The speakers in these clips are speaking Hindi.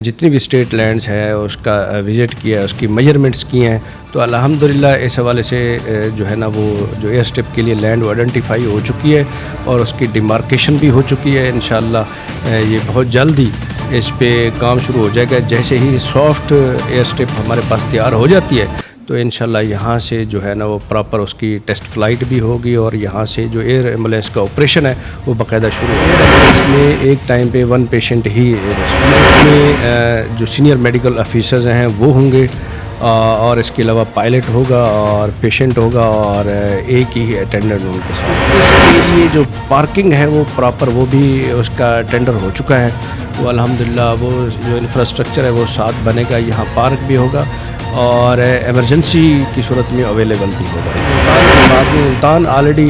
जितनी भी स्टेट लैंड्स है उसका विज़िट किया, उसकी मेजरमेंट्स किए हैं, तो अल्हम्दुलिल्लाह इस हवाले से जो है ना वो जो एयर स्ट्रिप के लिए लैंड वो आइडेंटिफाई हो चुकी है और उसकी डिमार्केशन भी हो चुकी है। इंशाअल्लाह ये बहुत जल्दी इस पे काम शुरू हो जाएगा। जैसे ही सॉफ्ट एयर स्ट्रिप हमारे पास तैयार हो जाती है तो इंशाल्लाह यहाँ से जो है ना वो प्रॉपर उसकी टेस्ट फ़्लाइट भी होगी और यहाँ से जो एयर एम्बुलेंस का ऑपरेशन है वो बाकायदा शुरू होगा। इसमें एक टाइम पे 1 पेशेंट ही इसमें जो सीनियर मेडिकल ऑफिसर्स हैं वो होंगे और इसके अलावा पायलट होगा और पेशेंट होगा और एक ही अटेंडेंट उनके साथ। इसके लिए जो पार्किंग है वो प्रॉपर वो भी उसका टेंडर हो चुका है। वो अल्हम्दुलिल्लाह वो जो इंफ्रास्ट्रक्चर है वो साथ बनेगा, यहाँ पार्क भी होगा और इमरजेंसी की सूरत में अवेलेबल भी होगा। मुल्तान ऑलरेडी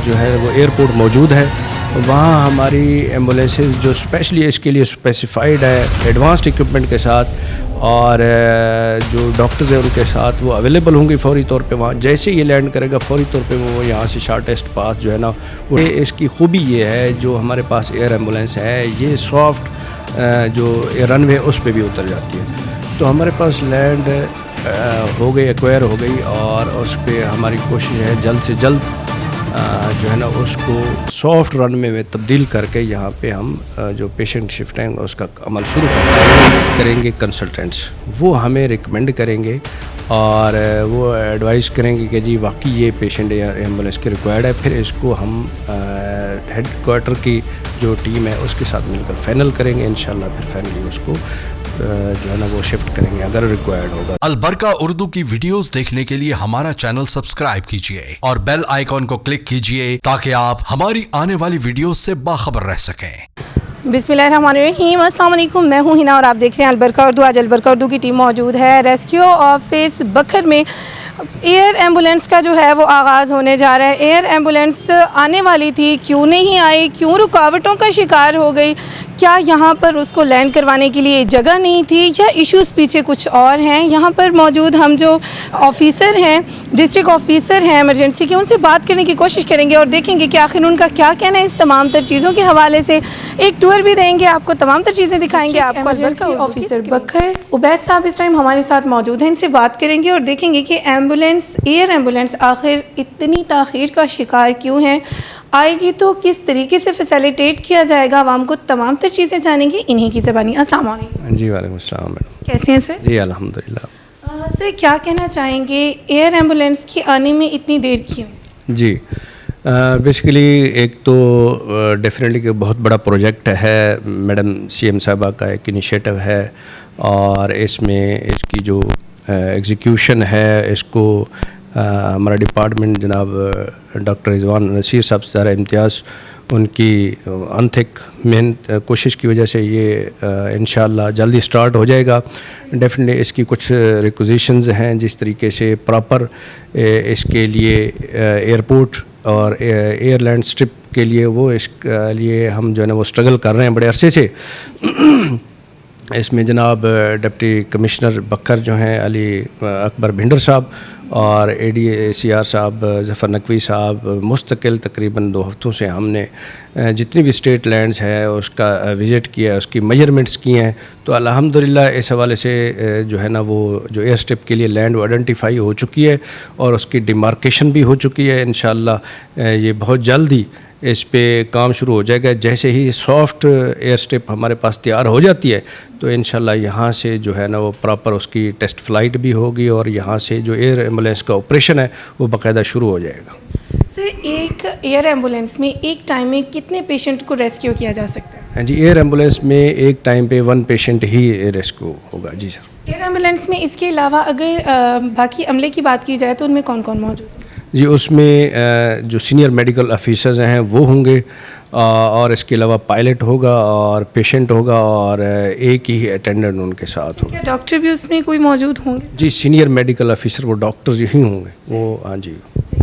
जो है वो एयरपोर्ट मौजूद है, वहाँ हमारी एम्बुलेंसेस जो स्पेशली इसके लिए स्पेसिफाइड है एडवांस्ड इक्विपमेंट के साथ और जो डॉक्टर्स हैं उनके साथ वो अवेलेबल होंगे फ़ौरी तौर पे। वहाँ जैसे ये लैंड करेगा फ़ौरी तौर पे वो यहाँ से शार्टेस्ट पास जो है ना वो इसकी खूबी ये है जो हमारे पास एयर एम्बुलेंस है ये सॉफ्ट जो रनवे उस पर भी उतर जाती है। तो हमारे पास लैंड हो गई, एक्वायर हो गई और उस पर हमारी कोशिश है जल्द से जल्द जो है ना उसको सॉफ्ट रनवे में तब्दील करके यहाँ पे हम जो पेशेंट शिफ्ट हैं उसका अमल शुरू करेंगे। कंसल्टेंट्स वो हमें रिकमेंड करेंगे और वो एडवाइस करेंगे कि जी वाकई ये पेशेंट एम्बुलेंस की रिक्वायर्ड है। फिर इसको हम हेड क्वार्टर की जो टीम है उसके साथ मिलकर फाइनल करेंगे। इंशाल्लाह फिर फाइनली उसको जो है ना वो शिफ्ट करेंगे अगर रिक्वायर्ड होगा। अलबरका उर्दू की वीडियोस देखने के लिए हमारा चैनल सब्सक्राइब कीजिए और बेल आइकॉन को क्लिक कीजिए ताकि आप हमारी आने वाली वीडियोस से बाखबर रह सकें। बिस्मिल्लाहिर्रहमानिर्रहीम, अस्सलाम वालेकुम। मैं हूँ हिना और आप देख रहे हैं अलबरका उर्दू। आज अलबरका उर्दू की टीम मौजूद है रेस्क्यू ऑफिस बखर में। एयर एम्बुलेंस का जो है वो आगाज़ होने जा रहा है। एयर एम्बुलेंस आने वाली थी, क्यों नहीं आई, क्यों रुकावटों का शिकार हो गई, क्या यहाँ पर उसको लैंड करवाने के लिए जगह नहीं थी या इश्यूज़ पीछे कुछ और हैं। यहाँ पर मौजूद हम जो ऑफिसर हैं, डिस्ट्रिक्ट ऑफिसर हैं इमरजेंसी के, उनसे बात करने की कोशिश करेंगे और देखेंगे कि आखिर उनका क्या कहना है इस तमाम तर चीज़ों के हवाले से। एक टूर भी देंगे आपको, तमाम तर चीज़ें दिखाएंगे आपको। अलबरका ऑफिसर बखर उबैद साहब इस टाइम हमारे साथ मौजूद हैं, इनसे बात करेंगे और देखेंगे कि एयर एम्बुलेंस आखिर इतनी ताख़ीर का शिकार क्यों है, आएगी तो किस तरीके से फैसिलिटेट किया जाएगा आवाम को। तमाम तर चीज़ें जानेंगे इन्हीं की ज़बानी। अस्सलाम वालेकुम। जी वालेकुम अस्सलाम मैडम, कैसे हैं सर? जी अल्हम्दुलिल्लाह। सर क्या कहना चाहेंगे, एयर एम्बुलेंस की आने में इतनी देर क्यों? जी बेसिकली एक तो डेफिनेटली कि बहुत बड़ा प्रोजेक्ट है, मैडम सीएम साहबा का एक इनिशिएटिव है और इसमें इसकी जो एग्जीक्यूशन है इसको हमारा डिपार्टमेंट जनाब डॉक्टर रिजवान नसीर साहब सदारा इम्तियाज़ उनकी अनथिक मेहनत कोशिश की वजह से ये इंशाअल्लाह जल्दी स्टार्ट हो जाएगा। डेफिनेटली इसकी कुछ रिक्विजिशंस हैं, जिस तरीके से प्रॉपर इसके लिए एयरपोर्ट और एयरलैंड स्ट्रिप के लिए वो इसके लिए हम जो है ना वो स्ट्रगल कर रहे हैं बड़े अरसे से। इसमें जनाब डिप्टी कमिश्नर बकर जो हैं अली अकबर भिंडर साहब और ADACR साहब ज़फ़र नकवी साहब मुस्तकिल तकरीबन 2 हफ़्तों से हमने जितनी भी स्टेट लैंड्स है उसका विज़िट किया, उसकी मेजरमेंट्स किए हैं। तो अल्हम्दुलिल्लाह इस हवाले से जो है ना वो जो एयर स्ट्रिप के लिए लैंड वो आइडेंटिफाई हो चुकी है और उसकी डिमार्केशन भी हो चुकी है। इंशाअल्लाह ये बहुत जल्दी इस पे काम शुरू हो जाएगा। जैसे ही सॉफ्ट एयर स्ट्रिप हमारे पास तैयार हो जाती है तो इंशाल्लाह यहाँ से जो है ना वो प्रॉपर उसकी टेस्ट फ़्लाइट भी होगी और यहाँ से जो एयर एम्बुलेंस का ऑपरेशन है वो बाकायदा शुरू हो जाएगा। सर एक एयर एम्बुलेंस में एक टाइम में कितने पेशेंट को रेस्क्यू किया जा सकता है? जी एयर एम्बुलेंस में एक टाइम पे 1 पेशेंट ही रेस्क्यू होगा। जी सर। एयर एम्बुलेंस में इसके अलावा अगर बाकी अमले की बात की जाए तो उनमें कौन कौन मौजूद है? जी उसमें जो सीनियर मेडिकल ऑफिसर्स हैं वो होंगे और इसके अलावा पायलट होगा और पेशेंट होगा और एक ही अटेंडेंट उनके साथ होगा। क्या डॉक्टर भी उसमें कोई मौजूद होंगे? जी सीनियर मेडिकल ऑफिसर वो डॉक्टर्स ही होंगे वो। हाँ जी।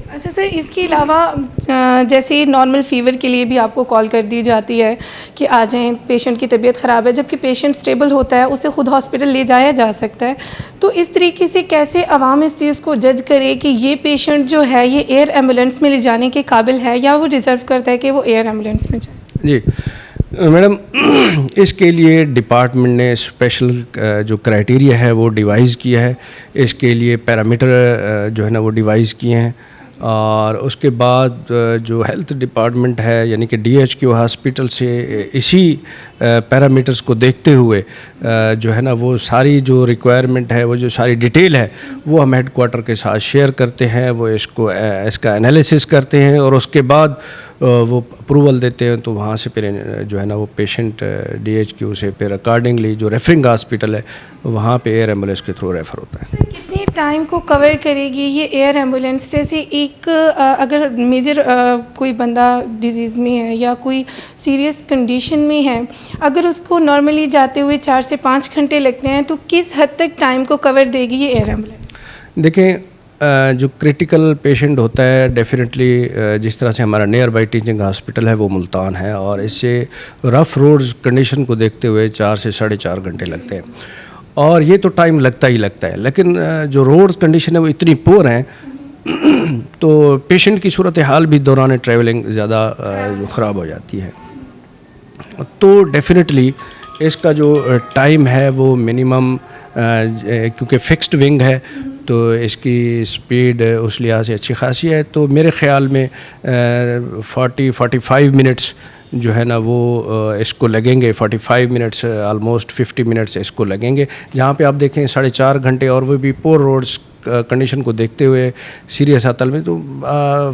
अच्छा सर, इसके अलावा जैसे नॉर्मल फ़ीवर के लिए भी आपको कॉल कर दी जाती है कि आ जाएं, पेशेंट की तबीयत ख़राब है, जबकि पेशेंट स्टेबल होता है उसे खुद हॉस्पिटल ले जाया जा सकता है। तो इस तरीके से कैसे अवाम इस चीज़ को जज करे कि ये पेशेंट जो है ये एयर एम्बुलेंस में ले जाने के काबिल है या वो डिज़र्व करता है कि वो एयर एम्बुलेंस में जाए? जी मैडम इसके लिए डिपार्टमेंट ने स्पेशल जो क्राइटेरिया है वो डिवाइस किया है, इसके लिए पैरामीटर जो है ना वो डिवाइस किए हैं, और उसके बाद जो हेल्थ डिपार्टमेंट है यानी कि DHQ हॉस्पिटल से इसी पैरामीटर्स को देखते हुए जो है ना वो सारी जो रिक्वायरमेंट है, वो जो सारी डिटेल है वो हम हेड क्वार्टर के साथ शेयर करते हैं, वो इसका एनालिसिस करते हैं और उसके बाद वो अप्रूवल देते हैं। तो वहाँ से फिर जो है ना वो पेशेंट DHQ से फिर अकॉर्डिंगली जो रेफरिंग हॉस्पिटल है वहाँ पे एयर एम्बुलेंस के थ्रू रेफ़र होता है। सर, कितने टाइम को कवर करेगी ये एयर एम्बुलेंस? जैसे एक अगर मेजर कोई बंदा डिजीज़ में है या कोई सीरियस कंडीशन में है, अगर उसको नॉर्मली जाते हुए 4 से 5 घंटे लगते हैं, तो किस हद तक टाइम को कवर देगी ये एयर एम्बुलेंस? देखें, जो क्रिटिकल पेशेंट होता है डेफिनेटली जिस तरह से हमारा नियर बाई टीचिंग हॉस्पिटल है वो मुल्तान है, और इससे रफ़ रोड्स कंडीशन को देखते हुए 4 से 4.5 घंटे लगते हैं, और ये तो टाइम लगता ही लगता है। लेकिन जो रोड्स कंडीशन है वो इतनी पुअर हैं तो पेशेंट की सूरत हाल भी दौरान ट्रैवलिंग ज़्यादा ख़राब हो जाती है। तो डेफिनेटली इसका जो टाइम है वो मिनिमम, क्योंकि फ़िक्स्ड विंग है तो इसकी स्पीड उस लिहाज से अच्छी खासी है, तो मेरे ख़्याल में 40-45 मिनट्स जो है ना वो इसको लगेंगे। 45 मिनट्स ऑलमोस्ट 50 मिनट्स इसको लगेंगे, जहाँ पे आप देखें 4.5 घंटे, और वो भी पोर रोड्स कंडीशन को देखते हुए सीरियस हालत में, तो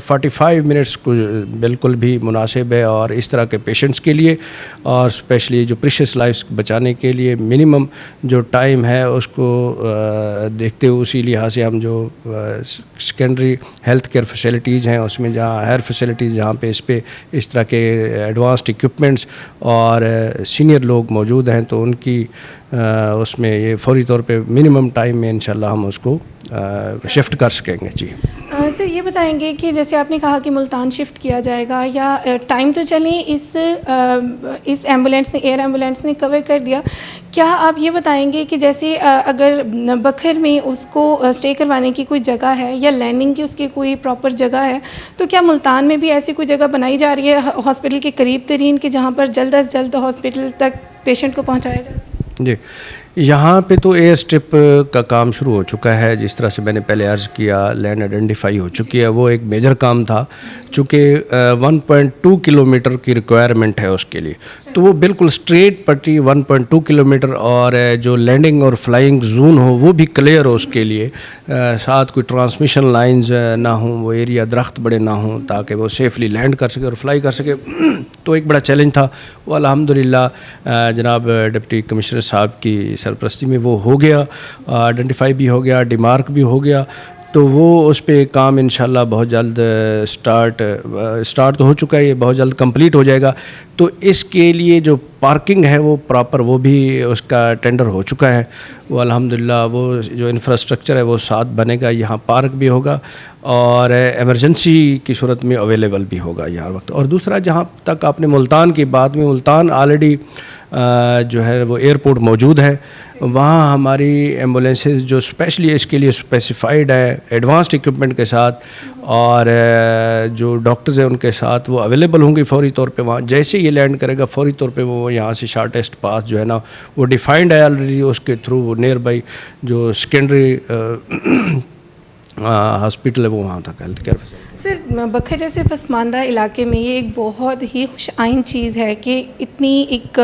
45 मिनट्स को बिल्कुल भी मुनासिब है। और इस तरह के पेशेंट्स के लिए और स्पेशली जो प्रीशियस लाइफ्स बचाने के लिए मिनिमम जो टाइम है उसको देखते हुए उसी लिहाज से हम जो सेकेंडरी हेल्थ केयर फैसिलिटीज़ हैं उसमें जहाँ हायर फैसिलिटीज़ जहाँ पे इस तरह के एडवांस्ड इक्विपमेंट्स और सीनियर लोग मौजूद हैं, तो उनकी उसमें ये फौरी तौर पे मिनिमम टाइम में इंशाल्लाह हम उसको शिफ्ट कर सकेंगे। जी सर, ये बताएंगे कि जैसे आपने कहा कि मुल्तान शिफ्ट किया जाएगा, या टाइम तो चले इस एम्बुलेंस ने, एयर एम्बुलेंस ने कवर कर दिया, क्या आप ये बताएंगे कि जैसे अगर बखर में उसको स्टे करवाने की कोई जगह है या लैंडिंग की उसकी कोई प्रॉपर जगह है, तो क्या मुल्तान में भी ऐसी कोई जगह बनाई जा रही है हॉस्पिटल के करीब तरीन कि जहाँ पर जल्द अज जल्द हॉस्पिटल तक पेशेंट को पहुँचाया जाए? जी, यहाँ पे तो एयर स्ट्रिप का काम शुरू हो चुका है। जिस तरह से मैंने पहले अर्ज़ किया, लैंड आइडेंटिफाई हो चुकी है, वो एक मेजर काम था। चूँकि 1.2 किलोमीटर की रिक्वायरमेंट है उसके लिए, तो वो बिल्कुल स्ट्रेट पट्टी 1.2 किलोमीटर, और जो लैंडिंग और फ्लाइंग जोन हो वो भी क्लियर हो उसके लिए, साथ कोई ट्रांसमिशन लाइंस ना हों, वो एरिया दरख्त बड़े ना हों, ताकि वो सेफली लैंड कर सके और फ्लाई कर सके। तो एक बड़ा चैलेंज था, वो अल्हम्दुलिल्लाह जनाब डिप्टी कमिश्नर साहब की सरपरस्ती में वो हो गया, आइडेंटिफाई भी हो गया, डिमार्क भी हो गया। तो वो उस पे काम इंशाल्लाह बहुत जल्द स्टार्ट तो हो चुका है, ये बहुत जल्द कंप्लीट हो जाएगा। तो इसके लिए जो पार्किंग है वो प्रॉपर, वो भी उसका टेंडर हो चुका है। वो अल्हम्दुलिल्लाह वो जो इंफ्रास्ट्रक्चर है वो साथ बनेगा, यहाँ पार्क भी होगा और इमरजेंसी की सूरत में अवेलेबल भी होगा यहाँ वक्त। और दूसरा, जहाँ तक आपने मुल्तान की बात में, मुल्तान ऑलरेडी जो है वो एयरपोर्ट मौजूद है, वहाँ हमारी एम्बुलेंसेस जो स्पेशली इसके लिए स्पेसिफाइड है एडवांस्ड इक्विपमेंट के साथ, और जो डॉक्टर्स हैं उनके साथ वो अवेलेबल होंगे फौरी तौर पे। वहाँ जैसे ये लैंड करेगा फौरी तौर पे वो यहाँ से शॉर्टेस्ट पास जो है ना वो डिफाइंड है ऑलरेडी, उसके थ्रू वो नियर बाई जो सेकेंडरी हॉस्पिटल है वो वहाँ तक हेल्थ केयर फैसिलिटी। सर, बखर जैसे पसमानदा इलाके में ये एक बहुत ही खुश आइन चीज़ है कि इतनी एक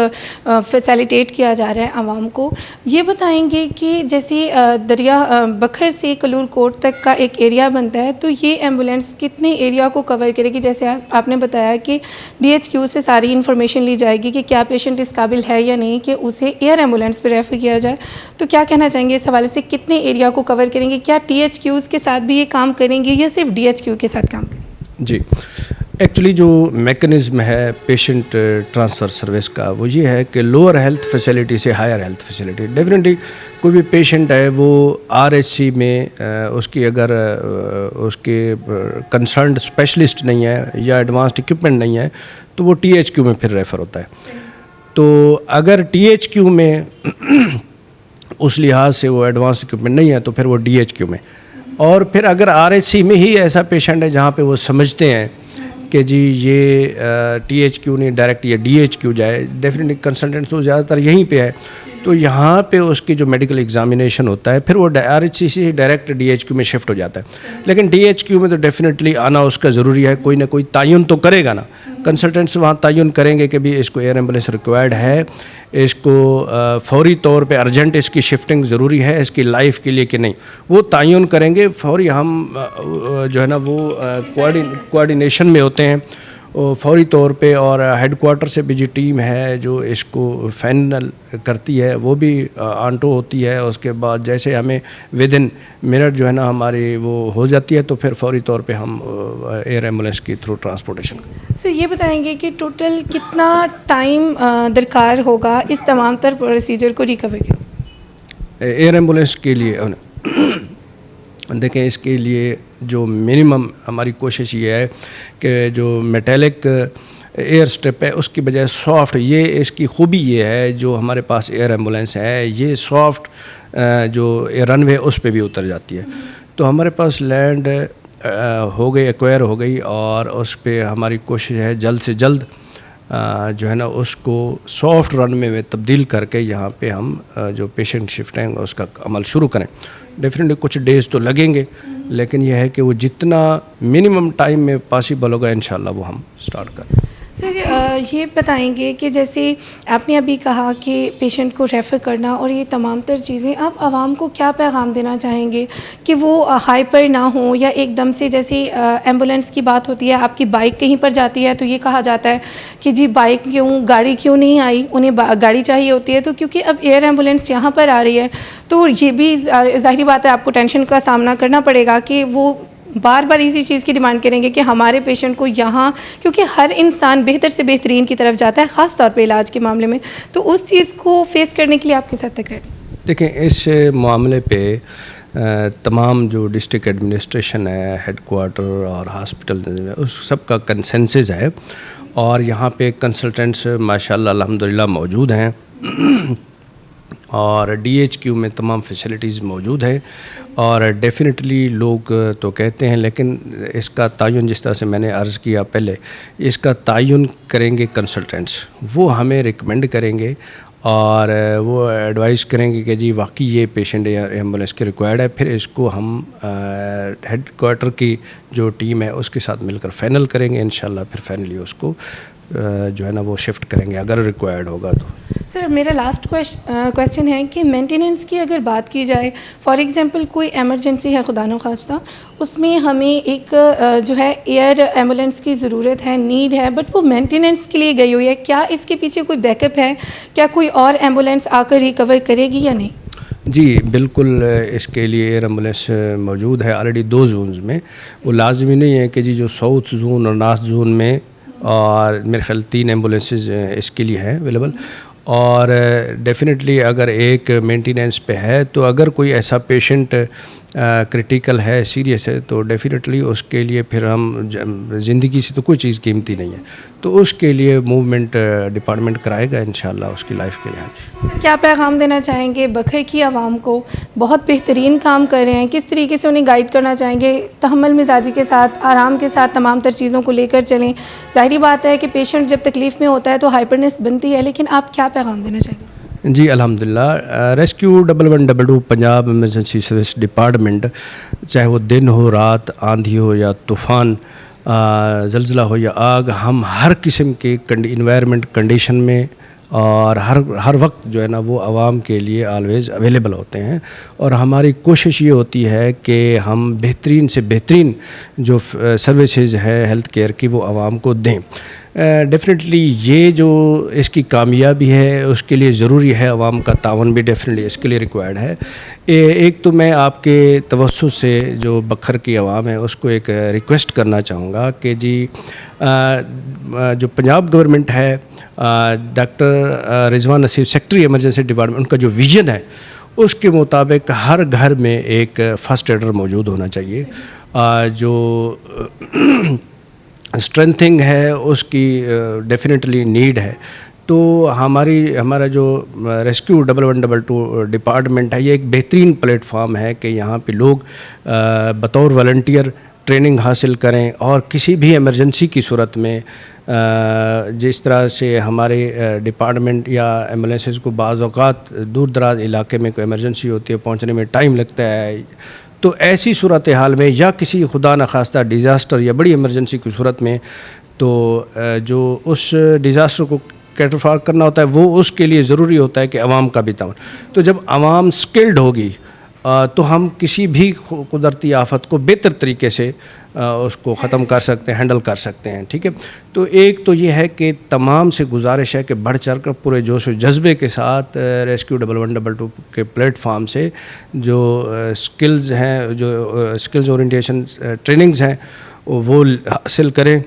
फैसिलिटेट किया जा रहा है आवाम को। ये बताएंगे कि जैसे दरिया बखर से कलूर कोट तक का एक एरिया बनता है, तो ये एम्बुलेंस कितने एरिया को कवर करेगी? जैसे आपने बताया कि DHQ से सारी इन्फॉर्मेशन ली जाएगी कि क्या पेशेंट इस काबिल है या नहीं कि उसे एयर एम्बुलेंस पर रेफ़र किया जाए। तो क्या कहना चाहेंगे इस हवाले से, कितने एरिया को कवर करेंगे? क्या THQs के साथ भी ये काम करेंगे या सिर्फ DHQ के साथ काम करें? जी, एक्चुअली जो मेकनिज़्म है पेशेंट ट्रांसफ़र सर्विस का वो ये है कि लोअर हेल्थ फैसिलिटी से हायर हेल्थ फैसिलिटी, डेफिनेटली कोई भी पेशेंट है वो RHC में उसकी अगर उसके कंसर्न्ड स्पेशलिस्ट नहीं है या एडवांस्ड इक्विपमेंट नहीं है तो वो THQ में फिर रेफ़र होता है। तो अगर THQ में उस लिहाज से वो एडवांस इक्विपमेंट नहीं है तो फिर वो DHQ में, और फिर अगर RHC में ही ऐसा पेशेंट है जहाँ पे वो समझते हैं कि जी ये THQ नहीं डायरेक्ट ये DHQ जाए, डेफिनेटली कंसल्टेंट तो ज़्यादातर यहीं पे है, तो यहाँ पे उसकी जो मेडिकल एग्जामिनेशन होता है फिर वो RHC से डायरेक्ट DHQ में शिफ्ट हो जाता है। लेकिन DHQ में तो डेफिनेटली आना उसका ज़रूरी है, कोई ना कोई तयन तो करेगा ना, कंसल्टेंट्स वहाँ तयन करेंगे कि भी इसको एयर एम्बुलेंस रिक्वायर्ड है, इसको फौरी तौर पे अर्जेंट इसकी शिफ्टिंग ज़रूरी है इसकी लाइफ के लिए कि नहीं, वो तयन करेंगे फौरी। हम जो है ना वो कोऑर्डिनेशन में होते हैं फौरी तौर पे, और हेडक्वार्टर से भी जो टीम है जो इसको फाइनल करती है वो भी आंटो होती है। उसके बाद जैसे हमें विद इन मिनट जो है ना हमारी वो हो जाती है, तो फिर फौरी तौर पे हम एयर एम्बुलेंस के थ्रू ट्रांसपोर्टेशन। सर ये बताएंगे कि टोटल कितना टाइम दरकार होगा इस तमाम तर प्रोसीजर को रिकवर के एयर एम्बुलेंस के लिए? देखें, इसके लिए जो मिनिमम हमारी कोशिश ये है कि जो मेटेलिक एयर स्ट्रिप है उसकी बजाय सॉफ्ट, ये इसकी खूबी ये है जो हमारे पास एयर एम्बुलेंस है ये सॉफ्ट जो रनवे उस पे भी उतर जाती है। तो हमारे पास लैंड हो गई, एक्वायर हो गई, और उस पे हमारी कोशिश है जल्द से जल्द जो है ना उसको सॉफ्ट रनवे में तब्दील करके यहाँ पे हम जो पेशेंट शिफ्टिंग उसका अमल शुरू करें। डेफिनेटली कुछ डेज़ तो लगेंगे, लेकिन यह है कि वो जितना मिनिमम टाइम में पॉसिबल होगा इंशाल्लाह वो हम स्टार्ट करें। सर ये बताएंगे कि जैसे आपने अभी कहा कि पेशेंट को रेफ़र करना और ये तमाम तर चीज़ें, आप आवाम को क्या पैगाम देना चाहेंगे कि वो हाइपर ना हो, या एकदम से जैसे एम्बुलेंस की बात होती है, आपकी बाइक कहीं पर जाती है तो ये कहा जाता है कि जी बाइक क्यों, गाड़ी क्यों नहीं आई, उन्हें गाड़ी चाहिए होती है। तो क्योंकि अब एयर एम्बुलेंस यहाँ पर आ रही है तो ये भी ज़ाहिर बात है आपको टेंशन का सामना करना पड़ेगा कि वो बार बार इसी चीज़ की डिमांड करेंगे कि हमारे पेशेंट को यहाँ, क्योंकि हर इंसान बेहतर से बेहतरीन की तरफ जाता है ख़ास तौर पे इलाज के मामले में, तो उस चीज़ को फेस करने के लिए आपके साथ तक रेडी? देखें, इस मामले पे तमाम जो डिस्ट्रिक्ट एडमिनिस्ट्रेशन है, हेडक्वार्टर और हॉस्पिटल उस सब का कंसेंसस है, और यहाँ पे कंसल्टेंट्स माशाल्लाह अल्हम्दुलिल्लाह मौजूद हैं और DHQ में तमाम फैसिलिटीज़ मौजूद है। और डेफिनेटली लोग तो कहते हैं, लेकिन इसका तयन जिस तरह से मैंने अर्ज़ किया पहले, इसका तयन करेंगे कंसल्टेंट्स, वो हमें रिकमेंड करेंगे और वो एडवाइस करेंगे कि जी वाकई ये पेशेंट एम्बुलेंस के रिक्वायर्ड है। फिर इसको हम हेडक्वार्टर की जो टीम है उसके साथ मिलकर फाइनल करेंगे इंशाल्लाह, फिर फाइनली उसको जो है ना वो शिफ्ट करेंगे अगर रिक्वायर्ड होगा तो। सर मेरा लास्ट क्वेश्चन है कि मेंटेनेंस की अगर बात की जाए, फॉर एग्जांपल कोई एमरजेंसी है खुदा न खास्ता, उसमें हमें एक जो है एयर एम्बुलेंस की ज़रूरत है, नीड है, बट वो मेंटेनेंस के लिए गई हुई है, क्या इसके पीछे कोई बैकअप है? क्या कोई और एम्बुलेंस आकर रिकवर करेगी या नहीं? जी बिल्कुल, इसके लिए एयर एम्बुलेंस मौजूद है ऑलरेडी 2 जोन्स में। वो लाजमी नहीं है कि जी जो साउथ जोन और नॉर्थ जोन में, और मेरे ख्याल 3 एम्बुलेंसेज इसके लिए हैं अवेलेबल। और डेफिनेटली अगर एक मेंटेनेंस पे है तो अगर कोई ऐसा पेशेंट क्रिटिकल है, सीरियस है, तो डेफिनेटली उसके लिए फिर हम ज़िंदगी से तो कोई चीज़ कीमती नहीं है, तो उसके लिए मूवमेंट डिपार्टमेंट कराएगा इंशाल्लाह उसकी लाइफ के लिए। क्या पैगाम देना चाहेंगे बखर की आवाम को? बहुत बेहतरीन काम कर रहे हैं, किस तरीके से उन्हें गाइड करना चाहेंगे? तहम्मुल मिजाजी के साथ, आराम के साथ तमाम तर चीज़ों को लेकर चलें। ज़ाहिर बात है कि पेशेंट जब तकलीफ़ में होता है तो हाइपरनेस बनती है, लेकिन आप क्या पैगाम देना चाहेंगे? जी अल्हम्दुलिल्लाह, rescue 1122 Punjab emergency service department, चाहे वो दिन हो, रात, आंधी हो या तूफ़ान, ज़लज़ला हो या आग, हम हर किस्म के इन्वायरमेंट कंडीशन में और हर वक्त जो है ना वो आवाम के लिए ऑलवेज़ अवेलेबल होते हैं। और हमारी कोशिश ये होती है कि हम बेहतरीन से बेहतरीन जो सर्विसेज है हेल्थ केयर की वो आवाम को दें। डेफिनेटली ये जो इसकी कामयाबी है उसके लिए ज़रूरी है आवाम का तावन भी डेफिनेटली इसके लिए रिक्वायर्ड है। एक तो मैं आपके तवज्जुह से जो बखर की आवाम है उसको एक रिक्वेस्ट करना चाहूँगा कि जी जो पंजाब गवर्नमेंट है, डॉक्टर रिजवान नसीब सेक्रेटरी इमरजेंसी डिपार्टमेंट, उनका जो विज़न है उसके मुताबिक हर घर में एक फ़र्स्ट एडर मौजूद होना चाहिए। जो स्ट्रेंथिंग है उसकी डेफिनेटली नीड है। तो हमारा जो रेस्क्यू 1122 डिपार्टमेंट है, ये एक बेहतरीन प्लेटफॉर्म है कि यहाँ पे लोग बतौर वॉलंटियर ट्रेनिंग हासिल करें और किसी भी इमरजेंसी की सूरत में जिस तरह से हमारे डिपार्टमेंट या एम्बुलेंसेस को बाज़ औक़ात दूर दराज इलाके में कोई इमरजेंसी होती है, पहुंचने में टाइम लगता है, तो ऐसी सूरत हाल में या किसी खुदा न खास्ता डिज़ास्टर या बड़ी इमरजेंसी की सूरत में तो जो उस डिज़ास्टर को कैटर फॉर करना होता है वो उसके लिए ज़रूरी होता है कि आवाम का भी ताउन। तो जब आवाम स्किल्ड होगी तो हम किसी भी कुदरती आफत को बेहतर तरीके से उसको ख़त्म कर सकते हैं, हैंडल कर सकते हैं। ठीक है, तो एक तो ये है कि तमाम से गुजारिश है कि बढ़ चढ़ कर पूरे जोश व जज्बे के साथ रेस्क्यू 1112 के प्लेटफार्म से जो स्किल्स हैं, जो स्किल्स ओरिएंटेशन ट्रेनिंग्स हैं वो हासिल करें,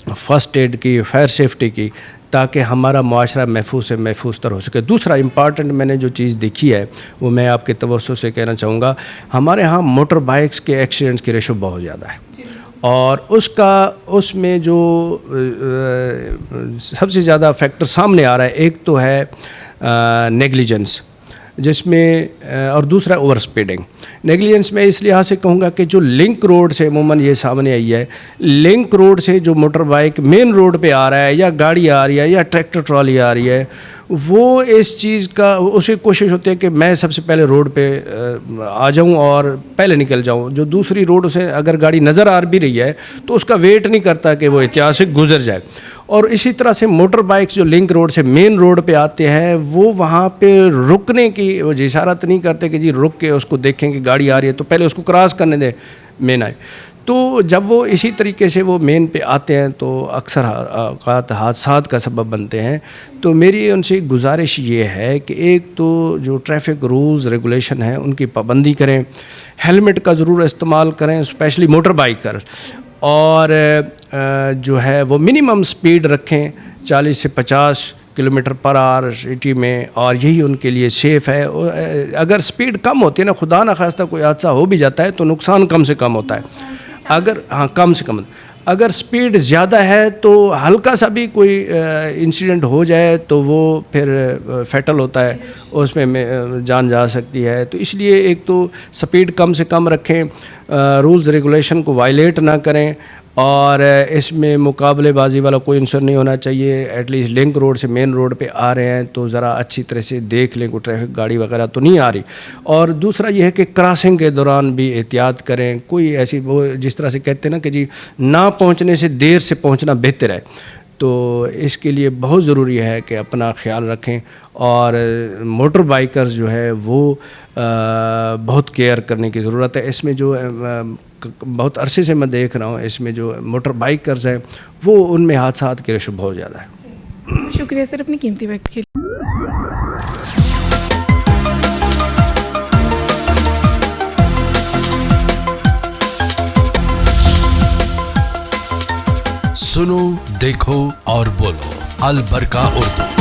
फ़र्स्ट एड की, फायर सेफ्टी की, ताकि हमारा मुआशरा महफूज से महफूज तर हो सके। दूसरा इम्पॉर्टेंट मैंने जो चीज़ देखी है वो मैं आपके तवज्जो से कहना चाहूँगा, हमारे यहाँ मोटर बाइक्स के एक्सीडेंट्स की रेशो बहुत ज़्यादा है और उसमें जो सबसे ज़्यादा फैक्टर सामने आ रहा है, एक तो है नेग्लिजेंस जिसमें और दूसरा ओवर स्पीडिंग। नेग्लिजेंस में इस लिहाज से कहूँगा कि जो लिंक रोड से अमूमन ये सामने आई है, लिंक रोड से जो मोटर बाइक मेन रोड पे आ रहा है या गाड़ी आ रही है या ट्रैक्टर ट्रॉली आ रही है, वो इस चीज़ का उसे कोशिश होती है कि मैं सबसे पहले रोड पे आ जाऊं और पहले निकल जाऊं। जो दूसरी रोड से अगर गाड़ी नज़र आ भी रही है तो उसका वेट नहीं करता कि वो एहतियात से गुजर जाए। और इसी तरह से मोटर बाइक्स जो लिंक रोड से मेन रोड पे आते हैं वो वहाँ पे रुकने की वो इशारत नहीं करते कि जी रुक के उसको देखें कि गाड़ी आ रही है तो पहले उसको क्रॉस करने दें, मेन आए। तो जब वो इसी तरीके से वो मेन पे आते हैं तो अक्सर औक़ात हादसात का सबब बनते हैं। तो मेरी उनसे गुजारिश ये है कि एक तो जो ट्रैफिक रूल्स रेगुलेशन है उनकी पाबंदी करें, हेलमेट का ज़रूर इस्तेमाल करें स्पेशली मोटर बाइकर, और जो है वो मिनिमम स्पीड रखें 40 से 50 किलोमीटर पर आवर सिटी में, और यही उनके लिए सेफ़ है। अगर स्पीड कम होती है ना, खुदा न खास्ता कोई हादसा हो भी जाता है तो नुकसान कम से कम होता है। अगर कम से कम अगर स्पीड ज़्यादा है तो हल्का सा भी कोई इंसिडेंट हो जाए तो वो फिर फैटल होता है, उसमें जान जा सकती है। तो इसलिए एक तो स्पीड कम से कम रखें, रूल्स रेगुलेशन को वायलेट ना करें, और इसमें मुकाबलेबाजी वाला कोई अंसर नहीं होना चाहिए। एटलीस्ट लिंक रोड से मेन रोड पे आ रहे हैं तो ज़रा अच्छी तरह से देख लें कोई ट्रैफिक गाड़ी वगैरह तो नहीं आ रही। और दूसरा ये है कि क्रॉसिंग के दौरान भी एहतियात करें। कोई ऐसी वो जिस तरह से कहते हैं ना कि जी ना पहुंचने से देर से पहुंचना बेहतर है, तो इसके लिए बहुत ज़रूरी है कि अपना ख्याल रखें। और मोटर बाइकर्स जो है वो बहुत केयर करने की ज़रूरत है। इसमें जो बहुत अरसे से मैं देख रहा हूँ, इसमें जो मोटर बाइकर्स हैं वो उनमें हादसात की रेशो बहुत ज़्यादा है। शुक्रिया सर अपनी कीमती वक्त के लिए। सुनो, देखो और बोलो, अल बरका उर्दू।